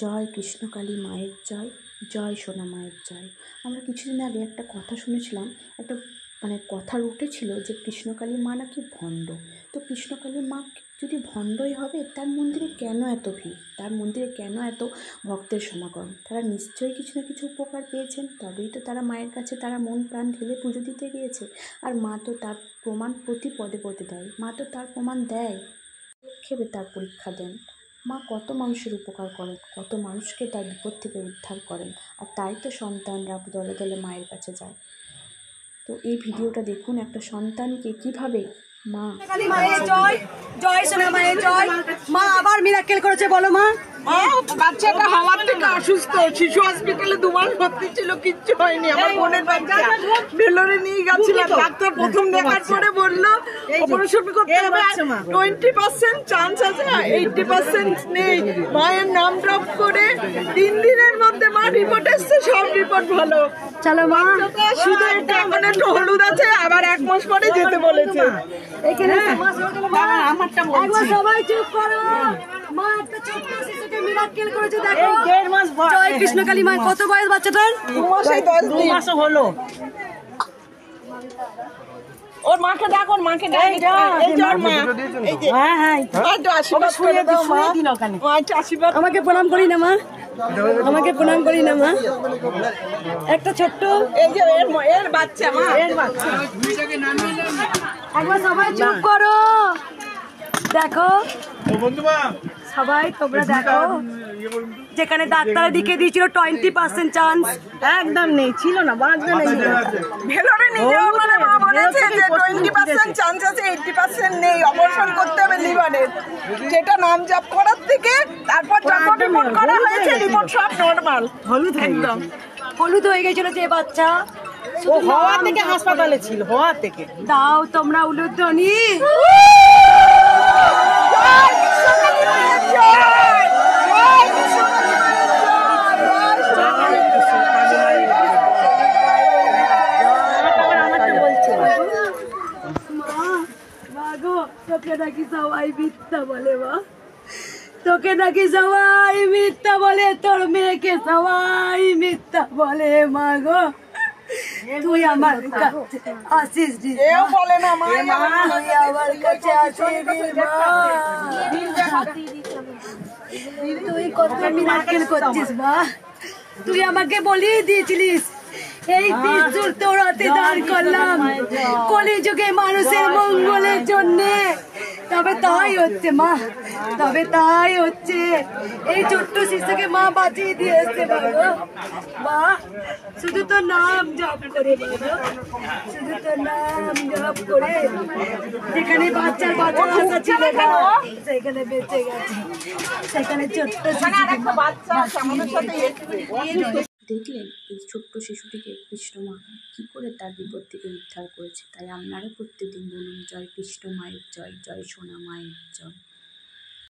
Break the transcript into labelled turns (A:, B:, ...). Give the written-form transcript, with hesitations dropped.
A: জয় কৃষ্ণকালী মায়ের জয়, জয় সোনা মায়ের জয়। আমরা কিছুদিন আগে একটা কথা শুনেছিলাম, একটা কথা উঠেছিল যে কৃষ্ণকালী মা নাকি ভণ্ড। তো কৃষ্ণকালী মা যদি ভণ্ডই হবে, তার মন্দিরে কেন এত ভিড়, তার মন্দিরে কেন এত ভক্তের সমাগম? তারা নিশ্চয়ই কিছু না কিছু উপকার পেয়েছেন, তবেই তো তারা মায়ের কাছে তারা মন প্রাণ ঢেলে পুজো দিতে গিয়েছে। আর মা তো তার প্রমাণ প্রতি পদে পদে দেয়, মা তো তার প্রমাণ দেয়, ক্ষেপে তার পরীক্ষা দেন। মা কত মানুষের উপকার করেন, কত মানুষকে তার বিপদ থেকে উদ্ধার করেন, আর তাই তো সন্তানরা দলে দলে মায়ের কাছে যায়। তো এই ভিডিওটা দেখুন, একটা সন্তানকে কিভাবে মা
B: কালী মায়ের জয়, জয় সোনা মায়ের জয়। মা আবার মিরাক্কেল করেছে, বলো মা।
C: বাচ্চাটা হওয়ার থেকে অসুস্থ, শিশু হসপিটালে 2 মাস ভর্তি ছিল, কিচ্ছু হয়নি। আমার বোনের বাচ্চা ভেলোরে নিয়ে গেছিলাম, ডাক্তার প্রথম দেখার পরে বললো অপারেশন করতে হবে, 20% চান্স আছে, 80% নেই। মায়ের নাম ড্রপ করে 3 দিনের মধ্যে মা রিপোর্ট এসছে, সব রিপোর্ট ভালো।
B: চলো মা,
C: শুধু এটা এখন একটু হলুদ আছে, আবার 1 মাস পরে যেতে বলেছে।
B: এখানে একবার সবাই চুপ করো। মা একটা ছোট্ট শিশুকে মিরাক্কেল করেছে, দেখো। 1.5 মাস জয় কৃষ্ণকালী মা। কত বয়স বাচ্চাটার?
C: 2 মাস হলো। ওর মাকে ডাকো, ওর মাকে ডাক। এই যে ওর মা, এই যে হ্যাঁ একটু আশীর্বাদ করে দাও মা। মা একটু আশীর্বাদ।
B: আমাকে প্রণাম করি না মা, আমাকে প্রণাম করি না মা। একটা ছোট্ট,
C: এই যে এর বাচ্চা মা, এর বাচ্চা।
B: একবার সবাই চুপ করো, দেখো সবাই, তোমরা দেখো। যেখানে ডাক্তার লিখে দিয়েছিল 20% চান্স, একদম নেই, ছিল না, বাঁচবে না।
C: ভেলোরে নিয়ে যাওয়া মানে মা বলেছে যে 20% চান্স আছে, 80% নেই, অপারেশন করতে হবে লিভারের। যেটা নাম জাপ করার থেকে তারপর যখন রিপোর্ট করা হয়েছে, রিপোর্ট সব নরমাল। হলুদ একদম
B: হলুদ হয়ে গেছিল যে বাচ্চা,
C: ও হওয়া থেকে হাসপাতালে ছিল, হওয়া থেকে।
B: দাও তোমরা উলুধ্বনি। তোকে নাকি সবাই মিথ্যা বলে মা, তোকে নাকি সবাই মিথ্যা বলে, তোর মেয়েকে সবাই মিথ্যা বলে মা গো। তুই আমার কাছে আসিস নি,
C: কেউ বলে না মা,
B: তুই আমার কাছে আসিস নি মা। তুই কত মিরাক্কেল করছিস মা, তুই আমাকে বলিয়ে দিয়েছিলিস এই বিশুর তোর হাতে দাঁড় করলাম কলিযুগে মানুষের মঙ্গলের জন্যে। তবে তাই হচ্ছে মা, তবে তাই হচ্ছে। এই ছোট্ট শিশুকে মা বাঁচিয়ে দিয়েছে মা। শুধু তো নাম জপ করে, শুধু তো নাম জপ করে, যেখানে বাচ্চার বাচ্চা আশা ছিল সেখানে বেঁচে গেছে, সেখানে ছোট্ট
A: দেখলেন এই ছোট্ট শিশুটিকে কৃষ্ণ মা কী করে তার বিপদ থেকে উদ্ধার করেছে। তাই আপনারা প্রত্যেকদিন বলুন, জয় কৃষ্ণ মায়ের জয়, জয় সোনা মায়ের জয়।